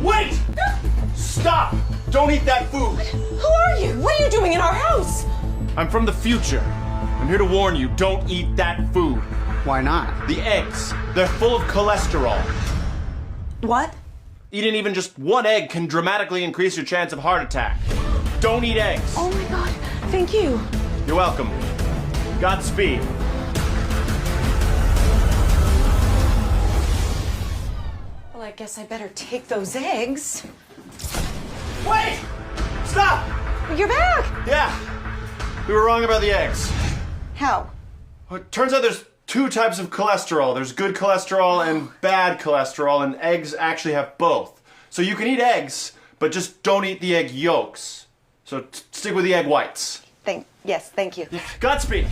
Wait! Stop! Don't eat that food! Who are you? What are you doing in our house? I'm from the future. I'm here to warn you, don't eat that food. Why not? The eggs, they're full of cholesterol. What? Eating even just one egg can dramatically increase your chance of heart attack. Don't eat eggs. Oh my God, thank you. You're welcome. Godspeed. Well, I guess I better take those eggs. Wait! Stop! You're back! Yeah, we were wrong about the eggs. How? Well, it turns out there's two types of cholesterol. There's good cholesterol and bad cholesterol, and eggs actually have both. So you can eat eggs, but just don't eat the egg yolks. So stick with the egg whites. Yes, thank you. Godspeed.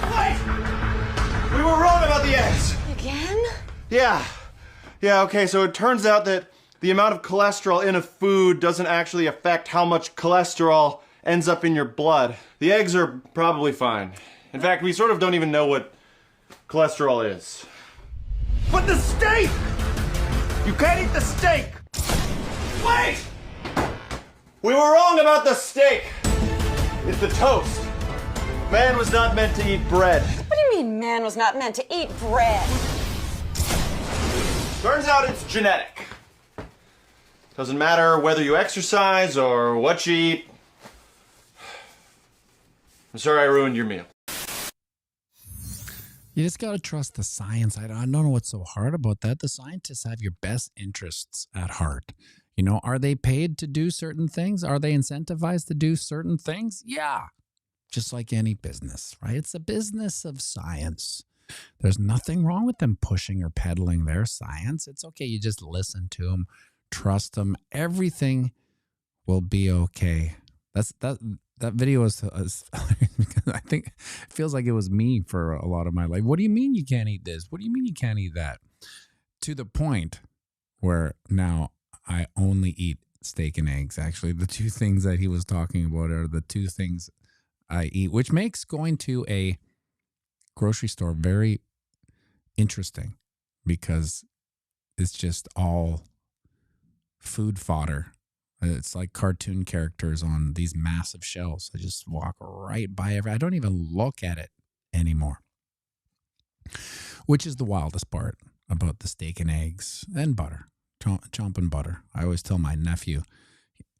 Wait! We were wrong about the eggs. Again? Yeah, okay, so it turns out that the amount of cholesterol in a food doesn't actually affect how much cholesterol ends up in your blood. The eggs are probably fine. In fact, we sort of don't even know what cholesterol is. But the steak! You can't eat the steak! Wait! We were wrong about the steak! It's the toast. Man was not meant to eat bread. What do you mean man was not meant to eat bread? Turns out it's genetic. Doesn't matter whether you exercise or what you eat. I'm sorry I ruined your meal. You just got to trust the science. I don't know what's so hard about that. The scientists have your best interests at heart. You know, are they paid to do certain things? Are they incentivized to do certain things? Yeah. Just like any business, right? It's a business of science. There's nothing wrong with them pushing or peddling their science. It's okay. You just listen to them, trust them. Everything will be okay. That video is I think it feels like it was me for a lot of my life. What do you mean you can't eat this? What do you mean you can't eat that? To the point where now I only eat steak and eggs. Actually, the two things that he was talking about are the two things I eat, which makes going to a grocery store very interesting because it's just all food fodder. It's like cartoon characters on these massive shelves. I just walk right by I don't even look at it anymore. Which is the wildest part about the steak and eggs and butter, chomping butter. I always tell my nephew,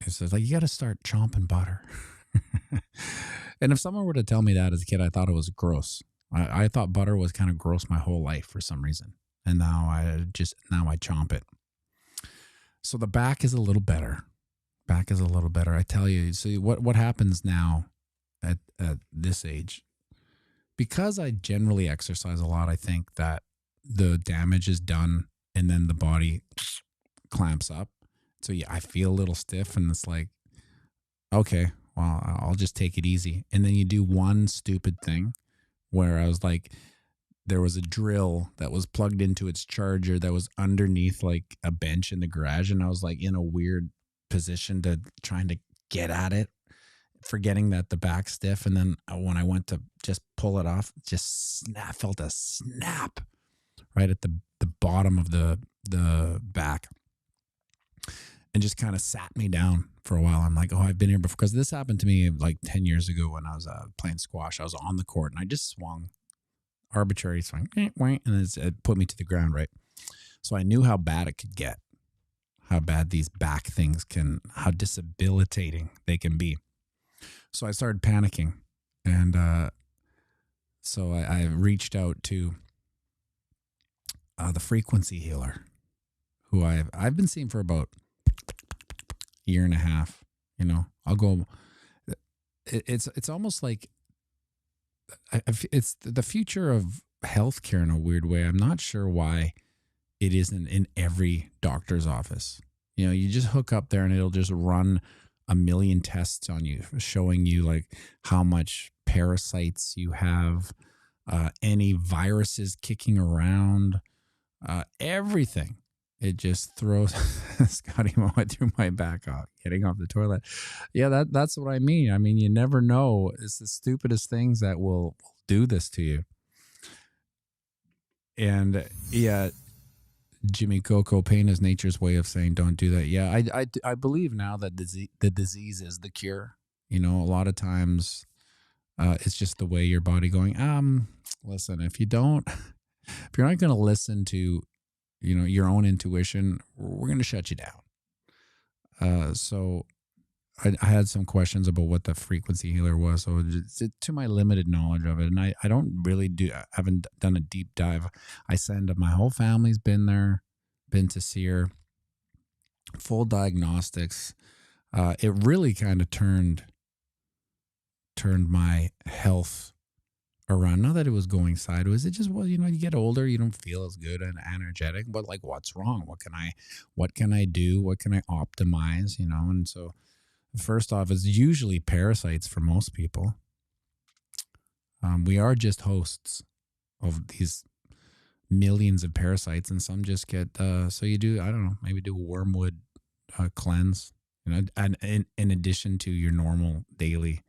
he says, like, you got to start chomping butter. And if someone were to tell me that as a kid, I thought it was gross. I thought butter was kind of gross my whole life for some reason. And now I chomp it. So the back is a little better. I tell you, see what happens now at this age, because I generally exercise a lot. I think that the damage is done and then the body clamps up. So yeah, I feel a little stiff and it's like, okay, well, I'll just take it easy. And then you do one stupid thing where I was like, there was a drill that was plugged into its charger that was underneath like a bench in the garage. And I was like in a weird position to trying to get at it, forgetting that the back's stiff. And then when I went to just pull it off, felt a snap right at the bottom of the back and just kind of sat me down for a while. I'm like, oh, I've been here before. Because this happened to me like 10 years ago when I was playing squash. I was on the court and I just swung, arbitrary swing, and it put me to the ground, right? So I knew how bad it could get. How bad these back things how debilitating they can be. So I started panicking. And so I reached out to the frequency healer, who I've been seeing for about a year and a half. You know, I'll go, it's almost like, it's the future of healthcare in a weird way. I'm not sure why it isn't in every doctor's office. You know, you just hook up there and it'll just run a million tests on you, showing you like how much parasites you have, any viruses kicking around, everything. It just throws. Scotty went through my back off, getting off the toilet. Yeah, that's what I mean. I mean, you never know. It's the stupidest things that will do this to you. And yeah, Jimmy Coco, pain is nature's way of saying don't do that. Yeah, I believe now that the disease is the cure. You know, a lot of times it's just the way your body going, listen, if you're not going to listen to, you know, your own intuition, we're going to shut you down. So I had some questions about what the frequency healer was. So to my limited knowledge of it, and I haven't done a deep dive. I send my whole family's been there, been to see her, full diagnostics. It really kind of turned my health around. Not that it was going sideways. It just was, you know, you get older, you don't feel as good and energetic, but like, what's wrong? What can I do? What can I optimize? You know? And so first off, it's usually parasites for most people. We are just hosts of these millions of parasites, and some just get, so you do, I don't know, maybe do a wormwood cleanse, you know, and in addition to your normal daily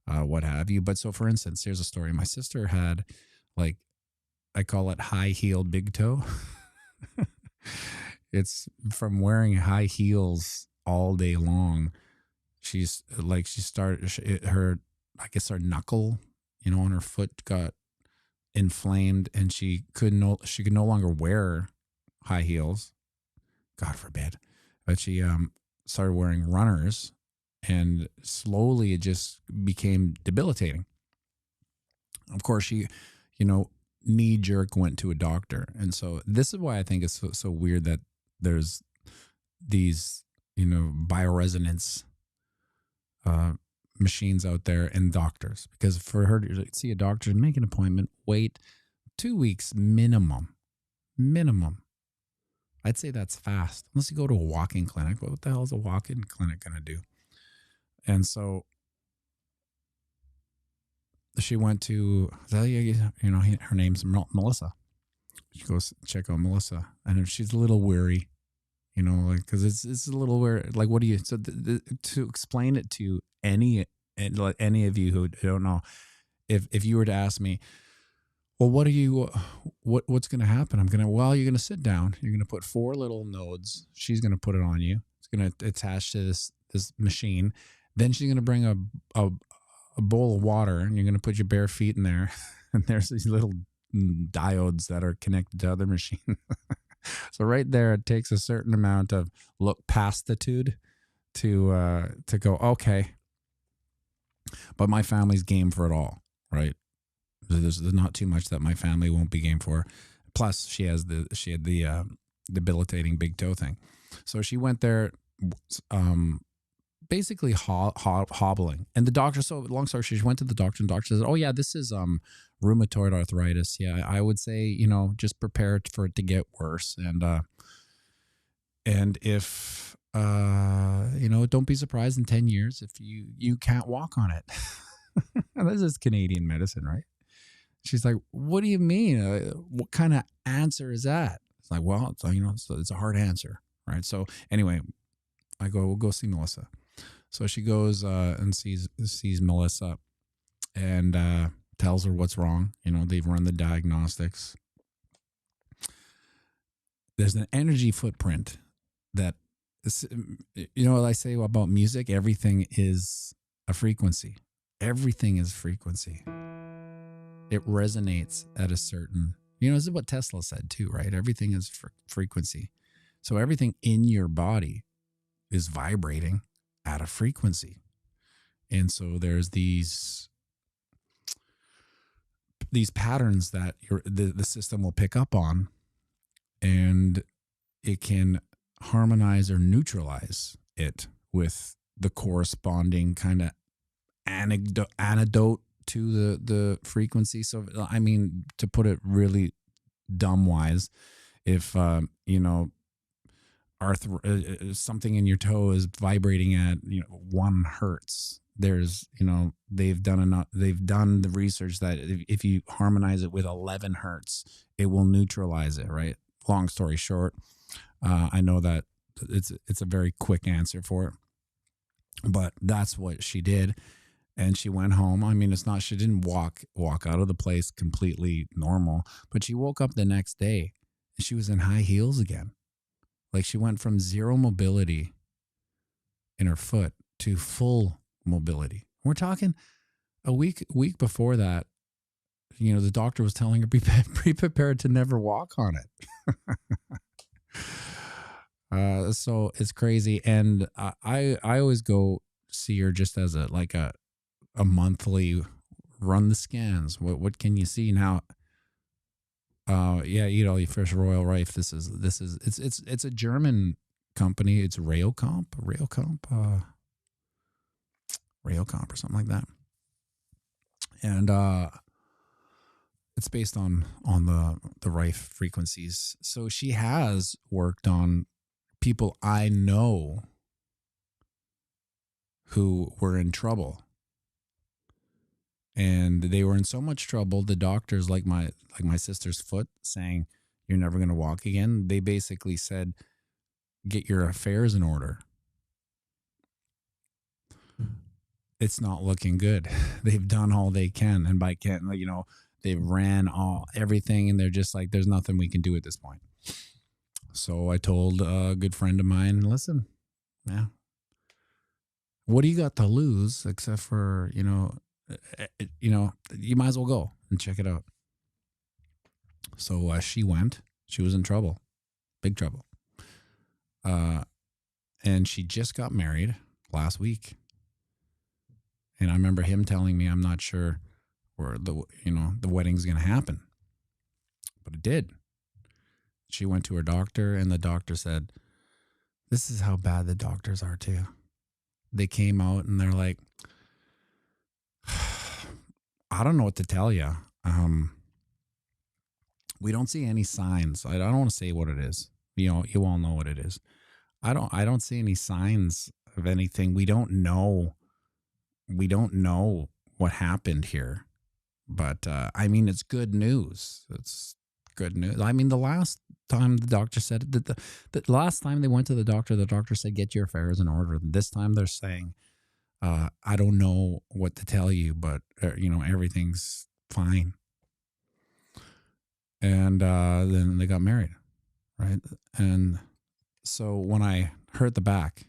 what have you. But so for instance, here's a story. My sister had, like, I call it high heel big toe. It's from wearing high heels all day long. She's like, her knuckle, you know, on her foot got inflamed, and she could no longer wear high heels. God forbid. But she started wearing runners, and slowly it just became debilitating. Of course, she, you know, knee jerk went to a doctor. And so this is why I think it's so weird that there's these, you know, bioresonance machines out there and doctors, because for her to see a doctor, make an appointment, wait 2 weeks minimum. I'd say that's fast, unless you go to a walk-in clinic. But what the hell is a walk-in clinic going to do? And so she went to, you know, her name's Melissa. She goes check out Melissa, and she's a little weary, you know, like, because it's a little weird. Like, what do you? So to explain it to any of you who don't know, if you were to ask me, well, what's going to happen? You're going to sit down. You're going to put 4 little nodes. She's going to put it on you. It's going to attach to this machine. Then she's going to bring a bowl of water, and you're going to put your bare feet in there. And there's these little diodes that are connected to other machines. So right there, it takes a certain amount of pastitude to go, okay. But my family's game for it all, right? There's not too much that my family won't be game for. Plus, she had the debilitating big toe thing. So she went there, basically hobbling. And the doctor, so long story short, she went to the doctor, and the doctor said, oh yeah, this is rheumatoid arthritis. Yeah, I would say, you know, just prepare for it to get worse. And if, you know, don't be surprised in 10 years if you can't walk on it. And this is Canadian medicine, right? She's like, what do you mean? What kind of answer is that? It's like, well, you know, it's a hard answer, right? So anyway, we'll go see Melissa. So she goes and sees Melissa, and tells her what's wrong. You know, they've run the diagnostics. There's an energy footprint that, you know what I say about music? Everything is a frequency. Everything is frequency. It resonates at a certain, you know, this is what Tesla said too, right? Everything is frequency. So everything in your body is vibrating at a frequency. And so there's these patterns that the system will pick up on, and it can harmonize or neutralize it with the corresponding kind of antidote to the frequency. So, I mean, to put it really dumb wise, if, you know, something in your toe is vibrating at, you know, 1 hertz, there's, you know, they've done the research that if you harmonize it with 11 hertz, it will neutralize it, right? Long story short, I know that it's a very quick answer for it, but that's what she did. And she went home. I mean, she didn't walk out of the place completely normal, but she woke up the next day She was in high heels again. Like she went from zero mobility in her foot to full mobility. We're talking a week before that, you know, the doctor was telling her be prepared to never walk on it. So it's crazy. And I always go see her just as a monthly run the scans. What can you see now? Yeah, eat all your fish, Royal Rife. It's a German company. It's Railcomp or something like that. And it's based on the Rife frequencies. So she has worked on people I know who were in trouble. And they were in so much trouble, the doctors, like my sister's foot, saying, "You're never going to walk again." They basically said, "Get your affairs in order." It's not looking good. They've done all they can, and by can, you know, they've ran everything, and they're just like, "There's nothing we can do at this point." So I told a good friend of mine, "Listen, yeah, what do you got to lose except for, you know, you might as well go and check it out." So she went. She was in trouble, big trouble. And she just got married last week. And I remember him telling me, "I'm not sure where the wedding's going to happen," but it did. She went to her doctor, and the doctor said, "This is how bad the doctors are too." They came out and they're like, "I don't know what to tell you. We don't see any signs." I don't want to say what it is. You know, you all know what it is. I don't see any signs of anything. We don't know what happened here. But I mean, it's good news. It's good news. I mean, the last time the doctor said that the last time they went to the doctor said, "Get your affairs in order." This time they're saying, "I don't know what to tell you, but everything's fine." And then they got married, right? And so when I hurt the back,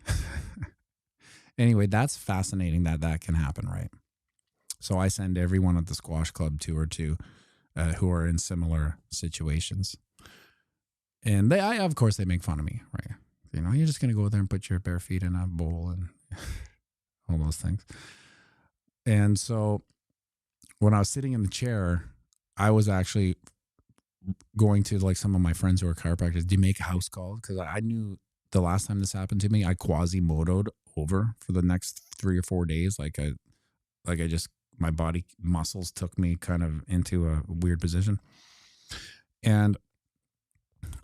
anyway, that's fascinating that can happen, right? So I send everyone at the squash club tour to who are in similar situations. And of course, they make fun of me, right? You know, you're just going to go there and put your bare feet in a bowl and all those things. And so when I was sitting in the chair, I was actually going to like some of my friends who are chiropractors. Do you make a house call? Because I knew the last time this happened to me, I quasimodoed over for the next 3 or 4 days. My body muscles took me kind of into a weird position. And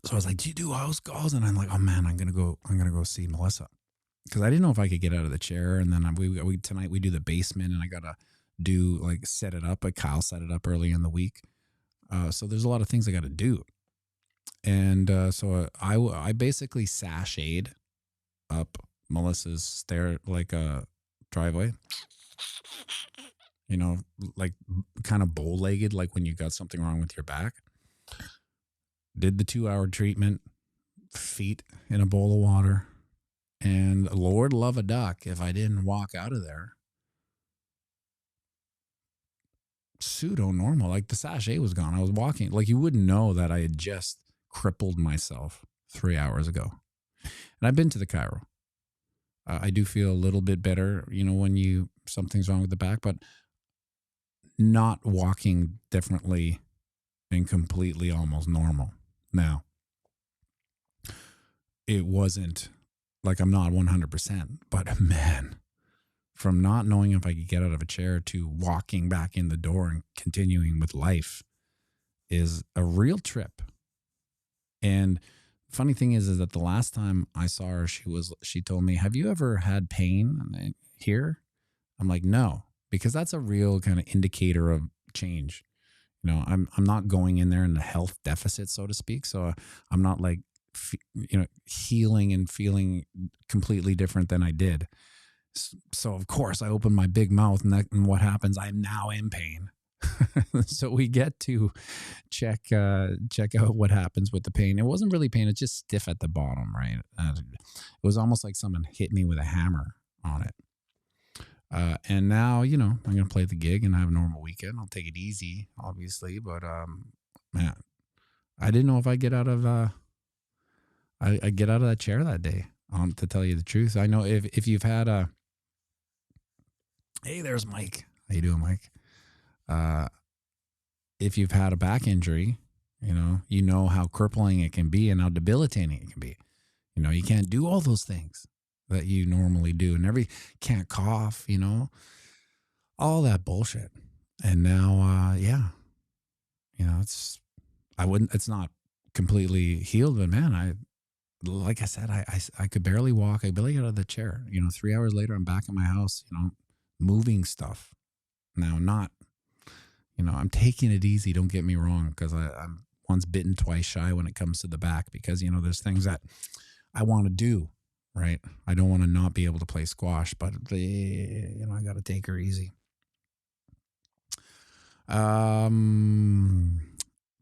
so I was like, "Do you do house calls?" And I'm like, "Oh man, I'm going to go see Melissa." Because I didn't know if I could get out of the chair. And then tonight we do the basement, and I got to set it up. Kyle set it up early in the week. So there's a lot of things I got to do. And so I basically sashayed up Melissa's stair, like a driveway, like kind of bow-legged, like when you got something wrong with your back. Did the 2-hour treatment, feet in a bowl of water. And Lord love a duck if I didn't walk out of there pseudo normal. Like the sachet was gone. I was walking like you wouldn't know that I had just crippled myself 3 hours ago. And I've been to the chiro. I do feel a little bit better, when something's wrong with the back, but not walking differently and completely almost normal. Now, it wasn't like I'm not 100%, but man, from not knowing if I could get out of a chair to walking back in the door and continuing with life is a real trip. And funny thing is that the last time I saw her, she told me, "Have you ever had pain here?" I'm like, "No," because that's a real kind of indicator of change. I'm not going in there in a health deficit, so to speak. So I'm not like, healing and feeling completely different than I did. So of course I open my big mouth, and what happens? I'm now in pain. So we get to check out what happens with the pain. It wasn't really pain; it's just stiff at the bottom, right? It was almost like someone hit me with a hammer on it. And now, I'm going to play the gig and have a normal weekend. I'll take it easy, obviously, but man, I didn't know if I get out of I get out of that chair that day. To tell you the truth, I know if you've had a hey, there's Mike. How you doing, Mike? If you've had a back injury, you know how crippling it can be and how debilitating it can be. You can't do all those things that you normally do, and can't cough, all that bullshit. And now, it's not completely healed, but man, like I said, I could barely walk. I barely got out of the chair. 3 hours later, I'm back in my house, moving stuff. Now, I'm taking it easy. Don't get me wrong, because I'm once bitten, twice shy when it comes to the back, because, there's things that I want to do, right? I don't want to not be able to play squash, but, I got to take her easy.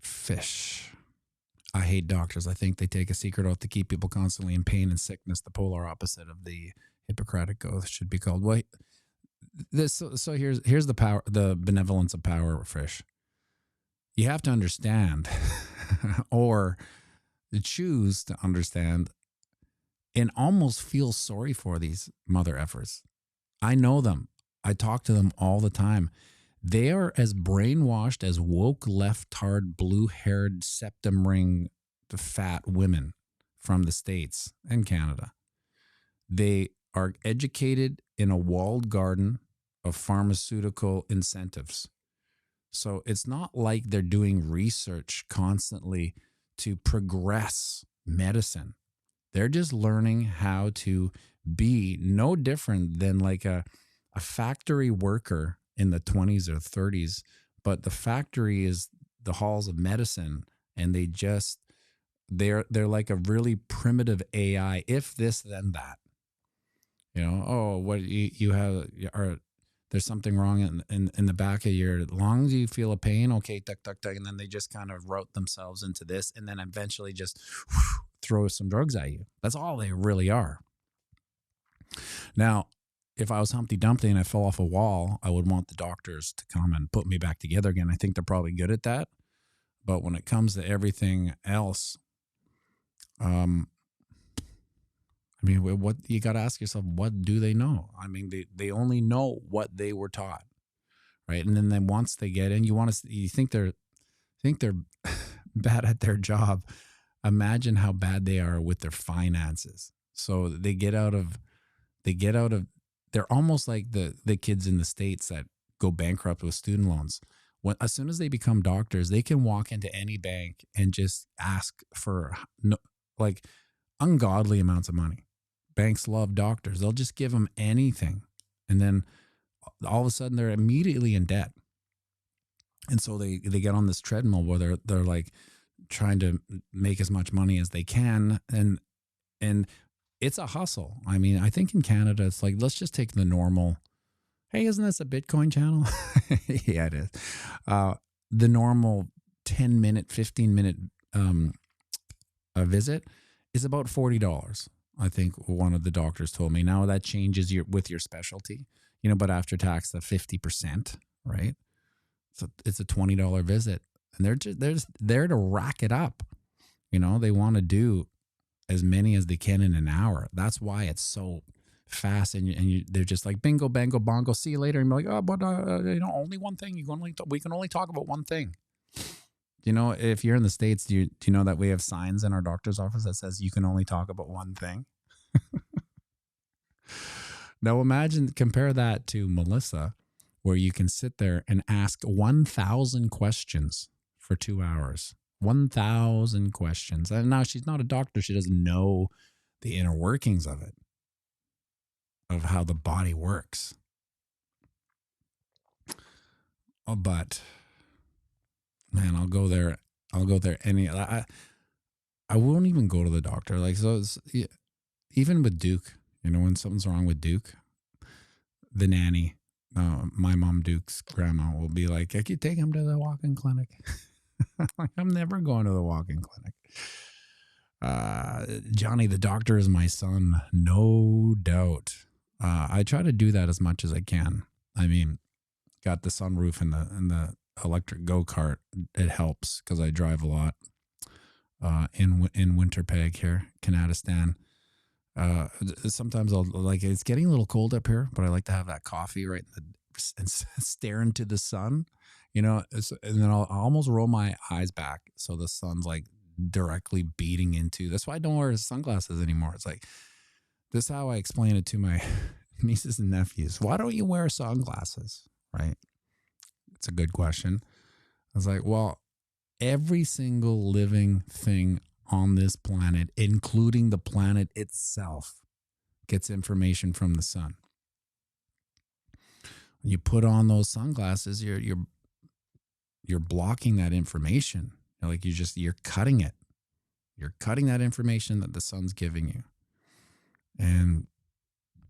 Fish. I hate doctors. I think they take a secret oath to keep people constantly in pain and sickness. The polar opposite of the Hippocratic oath should be called. Well, so here's the power, the benevolence of power, fish. You have to understand, or choose to understand, and almost feel sorry for these mother effers. I know them. I talk to them all the time. They are as brainwashed as woke, left-hard, blue-haired, septum ring, fat women from the States and Canada. They are educated in a walled garden of pharmaceutical incentives. So it's not like they're doing research constantly to progress medicine. They're just learning how to be no different than like a factory worker in the 20s or 30s, but the factory is the halls of medicine, and they're like a really primitive AI. If this, then that. What you have, or there's something wrong in the back of your, as long as you feel a pain, okay, tuck, tuck, tuck, and then they just kind of route themselves into this, and then eventually just throw some drugs at you. That's all they really are. Now, if I was Humpty Dumpty and I fell off a wall, I would want the doctors to come and put me back together again. I think they're probably good at that. But when it comes to everything else, what you got to ask yourself, what do they know? They only know what they were taught, right? And then once they get in, you think they're bad at their job. Imagine how bad they are with their finances. So they're almost like the kids in the States that go bankrupt with student loans. As soon as they become doctors, they can walk into any bank and just ask for ungodly amounts of money. Banks love doctors. They'll just give them anything. And then all of a sudden they're immediately in debt. And so they get on this treadmill where they're like trying to make as much money as they can. And it's a hustle. I think in Canada, it's like, let's just take the normal, hey, isn't this a Bitcoin channel? Yeah, it is. The normal 10-minute, 15-minute a visit is about $40. I think one of the doctors told me. Now that changes with your specialty, but after tax, the 50%, right? So it's a $20 visit, and they're just there to rack it up. They want to do as many as they can in an hour. That's why it's so fast, and they're just like bingo, bango, bongo. See you later, and be like, oh, but only one thing. We can only talk about one thing. If you're in the States, do you know that we have signs in our doctor's office that says you can only talk about one thing? Now compare that to Melissa, where you can sit there and ask 1,000 questions for 2 hours. 1,000 questions. And now she's not a doctor. She doesn't know the inner workings of it, of how the body works. Oh, but man, I'll go there I won't even go to the doctor. Even with Duke, when something's wrong with Duke, the nanny, my mom Duke's grandma will be like, "Can you take him to the walk-in clinic?" Like, I'm never going to the walk-in clinic. Johnny, the doctor is my son, no doubt. I try to do that as much as I can. I mean, got the sunroof and the electric go-kart. It helps because I drive a lot in Winterpeg here, Kanadistan. Sometimes I'll like, it's getting a little cold up here, but I like to have that coffee right and stare into the sun, you know, and then I'll almost roll my eyes back so the sun's like directly beating into. That's why I don't wear sunglasses anymore. It's like, this is how I explain it to my nieces and nephews. Why don't you wear sunglasses? Right? It's a good question. I was like, well, every single living thing on this planet, including the planet itself, gets information from the sun. When you put on those sunglasses, you're blocking that information. Like you're cutting it. You're cutting that information that the sun's giving you. And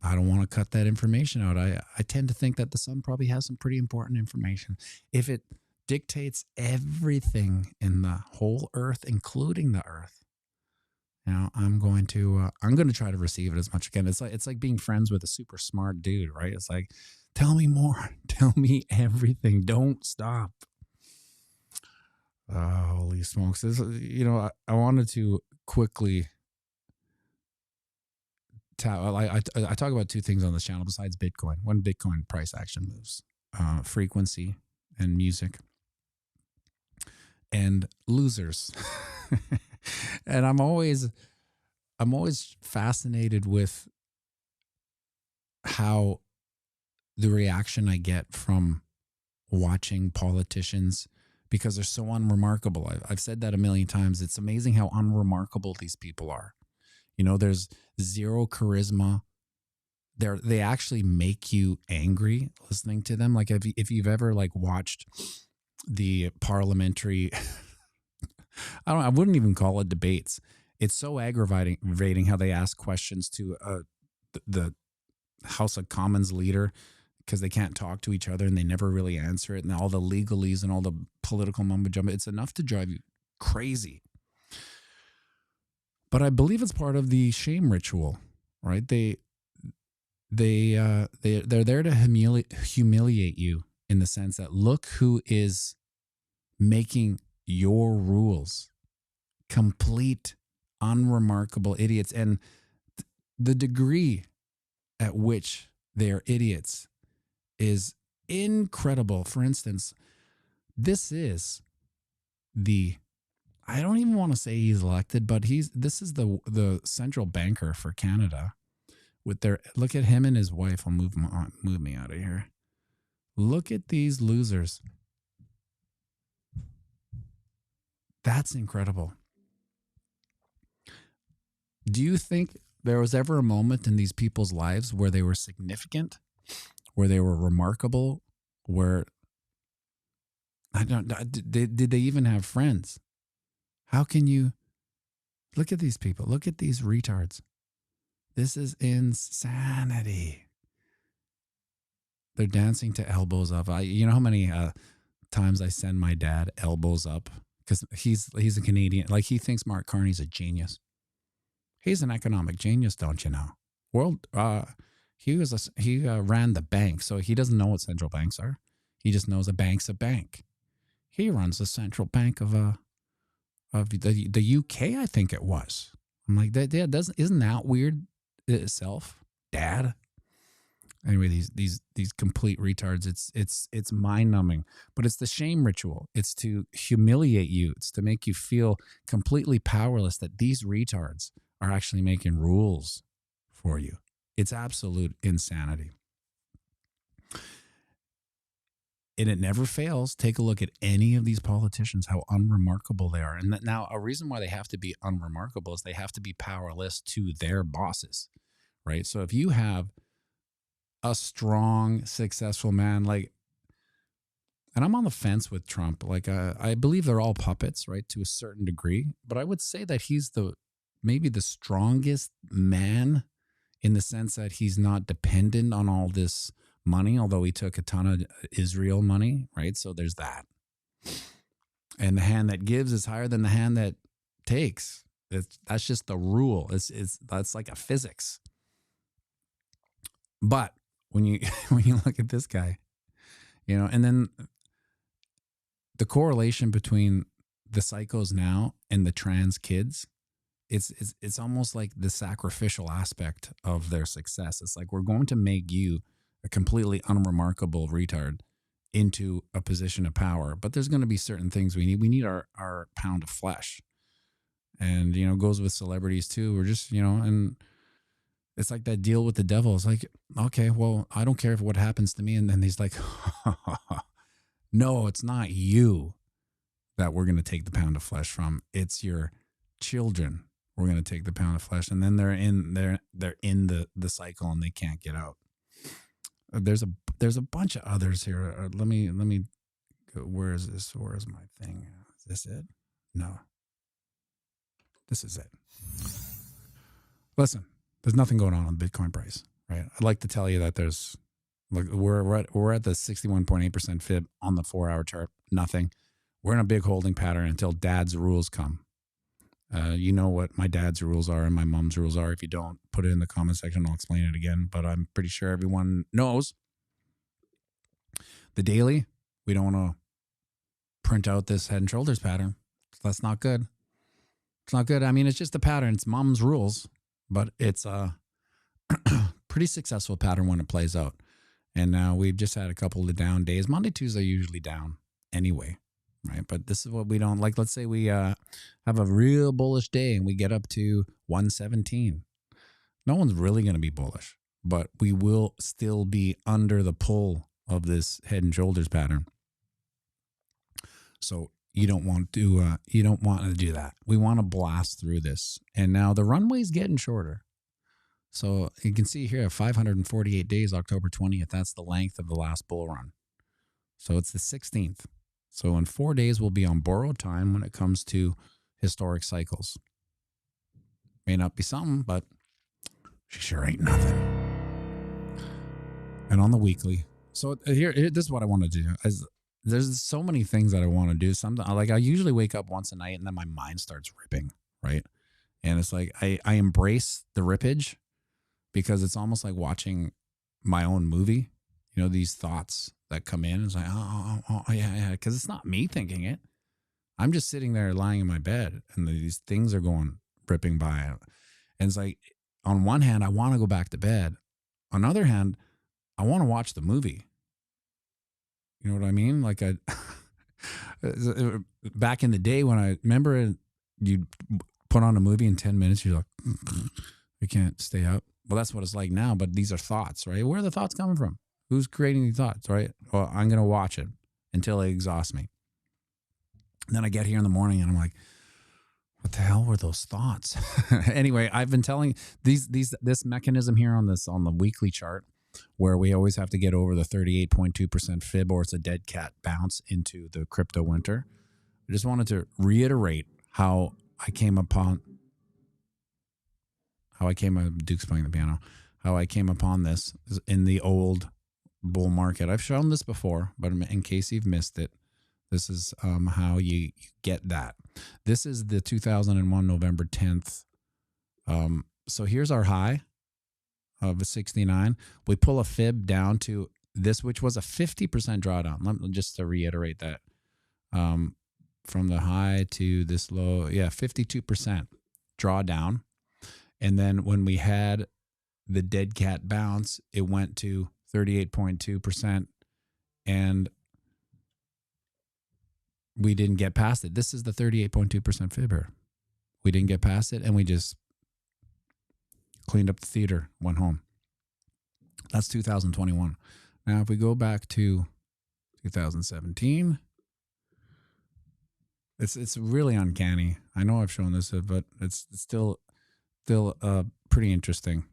I don't want to cut that information out. I tend to think that the sun probably has some pretty important information. If it dictates everything in the whole earth, including the earth, you know, I'm going to try to receive it as much as I can. It's like being friends with a super smart dude, right? It's like, tell me more, tell me everything, don't stop. Holy smokes! This, you know, I wanted to quickly. I talk about two things on this channel besides Bitcoin. When Bitcoin price action moves, frequency and music, and losers. And I'm always fascinated with how the reaction I get from watching politicians, because they're so unremarkable. I've said that a million times. It's amazing how unremarkable these people are. You know, there's zero charisma. They actually make you angry listening to them. Like if you've ever like watched the parliamentary, I wouldn't even call it debates. It's so aggravating how they ask questions to the House of Commons leader, because they can't talk to each other and they never really answer it, and all the legalese and all the political mumbo jumbo. It's enough to drive you crazy. But I believe it's part of the shame ritual, right? They're there to humiliate you, in the sense that, look who is making your rules. Complete, unremarkable idiots. And the degree at which they're idiots is incredible. For instance, this is I don't even want to say he's elected, but this is the central banker for Canada. Look at him and his wife. I'll move me out of here. Look at these losers. That's incredible. Do you think there was ever a moment in these people's lives where they were significant, where they were remarkable, where did they even have friends? How can you look at these people? Look at these retards. This is insanity. They're dancing to elbows up. You know how many times I send my dad elbows up, because he's a Canadian. Like, he thinks Mark Carney's a genius. He's an economic genius, don't you know? He ran the bank, so he doesn't know what central banks are. He just knows a bank's a bank. He runs the central bank of the UK, I think it was. I'm like, isn't that weird itself, Dad? Anyway, these complete retards. It's mind numbing, but it's the shame ritual. It's to humiliate you. It's to make you feel completely powerless that these retards are actually making rules for you. It's absolute insanity. And it never fails. Take a look at any of these politicians, how unremarkable they are. And now, a reason why they have to be unremarkable is they have to be powerless to their bosses, right? So if you have a strong, successful man, like, and I'm on the fence with Trump. Like, I believe they're all puppets, right, to a certain degree. But I would say that he's maybe the strongest man, in the sense that he's not dependent on all this money, although he took a ton of Israel money, right? So there's that. And the hand that gives is higher than the hand that takes. That's just the rule. That's like a physics. But when you when you look at this guy, you know, and then the correlation between the psychos now and the trans kids, it's almost like the sacrificial aspect of their success. It's like, we're going to make you a completely unremarkable retard into a position of power, but there's going to be certain things we need. We need our pound of flesh. And, you know, goes with celebrities too. We're just, you know, and it's like that deal with the devil. It's like, okay, well, I don't care if what happens to me. And then he's like, no, it's not you that we're going to take the pound of flesh from. It's your children. We're going to take the pound of flesh. And then they're in the cycle and they can't get out. There's a bunch of others here. Let me go. Where is this? Where is my thing? Is this it? No. This is it. Listen, there's nothing going on the Bitcoin price, right? I'd like to tell you that there's, like, we're at the 61.8% fib on the 4-hour chart. Nothing. We're in a big holding pattern until dad's rules come. You know what my dad's rules are and my mom's rules are. If you don't, put it in the comment section. I'll explain it again, but I'm pretty sure everyone knows. The daily, we don't want to print out this head and shoulders pattern. That's not good. It's not good. I mean, it's just a pattern. It's mom's rules, but it's a pretty successful pattern when it plays out. And now we've just had a couple of down days. Monday, Tuesday are usually down anyway, right? But this is what we don't like. Let's say we have a real bullish day and we get up to 117. No one's really going to be bullish, but we will still be under the pull of this head and shoulders pattern. So you don't want to do that. We want to blast through this. And now the runway's getting shorter. So you can see here 548 days, October 20th. That's the length of the last bull run. So it's the 16th. So in 4 days, we'll be on borrowed time when it comes to historic cycles. May not be something, but she sure ain't nothing. And on the weekly. So here this is what I want to do. There's so many things that I want to do. I usually wake up once a night and then my mind starts ripping, right? And it's like I embrace the rippage because it's almost like watching my own movie. You know, these thoughts that come in. It's like, oh yeah, because it's not me thinking it. I'm just sitting there lying in my bed and these things are going ripping by. And it's like, on one hand, I want to go back to bed. On the other hand, I want to watch the movie. You know what I mean? Like back in the day when I remember you'd put on a movie in 10 minutes, you're like, we can't stay up. Well, that's what it's like now, but these are thoughts, right? Where are the thoughts coming from? Who's creating these thoughts, right? Well, I'm going to watch it until it exhausts me. And then I get here in the morning and I'm like, what the hell were those thoughts? Anyway, I've been telling this mechanism here on the weekly chart, where we always have to get over the 38.2% fib or it's a dead cat bounce into the crypto winter. I just wanted to reiterate how I came upon Duke's playing the piano, how I came upon this in the old bull market. I've shown this before, but in case you've missed it, this is how you get that. This is the 2001 November 10th. So here's our high of 69. We pull a fib down to this, which was a 50% drawdown. Just to reiterate that, from the high to this low, 52% drawdown. And then when we had the dead cat bounce, it went to 38.2%, and we didn't get past it. This is the 38.2% fib here. We didn't get past it, and we just cleaned up the theater, went home. That's 2021. Now, if we go back to 2017, it's really uncanny. I know I've shown this, but it's still pretty interesting.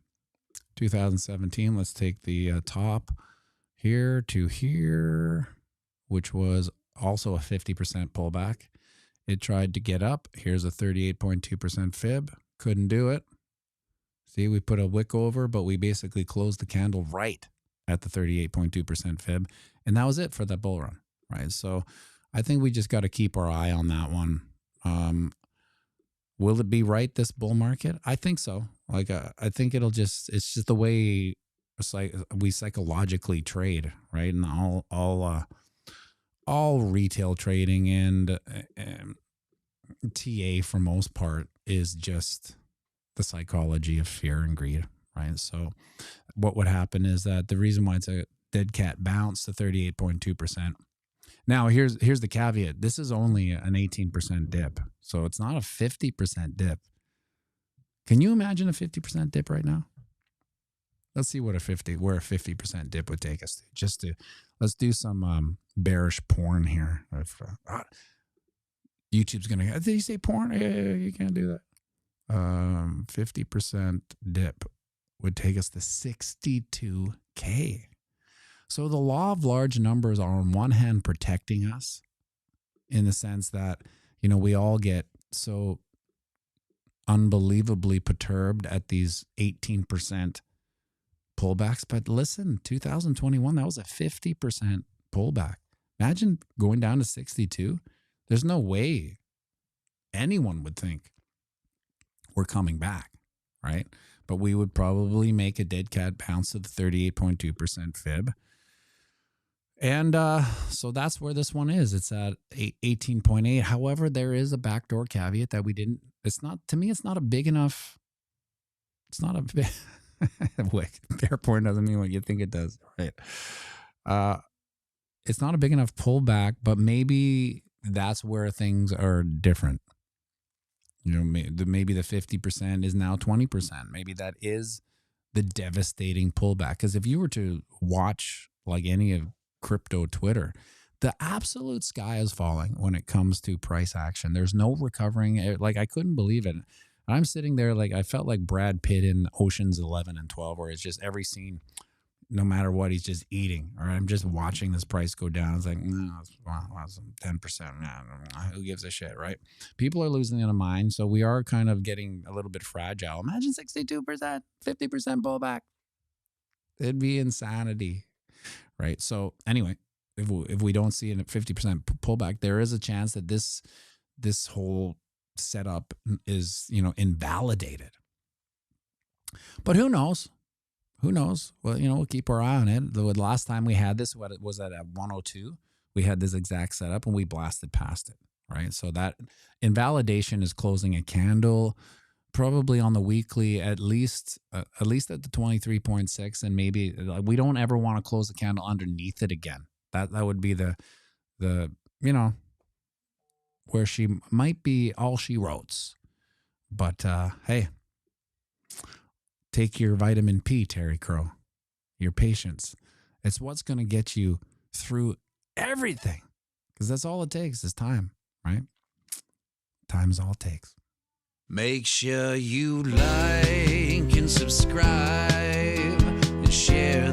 2017, let's take the top here to here, which was also a 50% pullback. It tried to get up. Here's a 38.2% fib. Couldn't do it. See, we put a wick over, but we basically closed the candle right at the 38.2% fib. And that was it for that bull run, right? So I think we just got to keep our eye on that one. Will it be right, this bull market? I think so. Like, I think it's just the way we psychologically trade, right? And all retail trading and TA for most part is just the psychology of fear and greed, right? So what would happen is that the reason why it's a dead cat bounce to 38.2%. Now, here's the caveat. This is only an 18% dip. So it's not a 50% dip. Can you imagine a 50% dip right now? Let's see where a 50% dip would take us to. Let's do some bearish porn here. YouTube's going to, did you say porn? Yeah, you can't do that. 50% dip would take us to 62K. So the law of large numbers are on one hand protecting us in the sense that, we all get so unbelievably perturbed at these 18% pullbacks. But listen, 2021, that was a 50% pullback. Imagine going down to 62. There's no way anyone would think we're coming back, right? But we would probably make a dead cat bounce to the 38.2% fib. And so that's where this one is. It's at 18.8. However, there is a backdoor caveat that we didn't. It's not, to me, it's not a big enough. It's not a big. Bear porn doesn't mean what you think it does, right? It's not a big enough pullback, but maybe that's where things are different. Maybe the 50% is now 20%. Maybe that is the devastating pullback. Because if you were to watch like any of crypto Twitter, the absolute sky is falling when it comes to price action. There's no recovering. Like, I couldn't believe it. I'm sitting there like I felt like Brad Pitt in Oceans 11 and 12, where it's just every scene, no matter what, he's just eating. Or I'm just watching this price go down. It's like, no, it's 10%. Who gives a shit, right? People are losing their mind. So we are kind of getting a little bit fragile. Imagine 62%, 50% pullback. It'd be insanity, right? So anyway, if we don't see a 50% pullback, there is a chance that this whole setup is, invalidated. But who knows? Who knows? Well, we'll keep our eye on it. The last time we had this, what was that, at 102? We had this exact setup and we blasted past it, right? So that invalidation is closing a candle, probably on the weekly, at least at the 23.6, and maybe we don't ever want to close the candle underneath it again. That would be the where she might be all she wrote. But hey, take your vitamin P, Terry Crow. Your patience. It's what's going to get you through everything. Because that's all it takes is time, right? Time is all it takes. Make sure you like and subscribe and share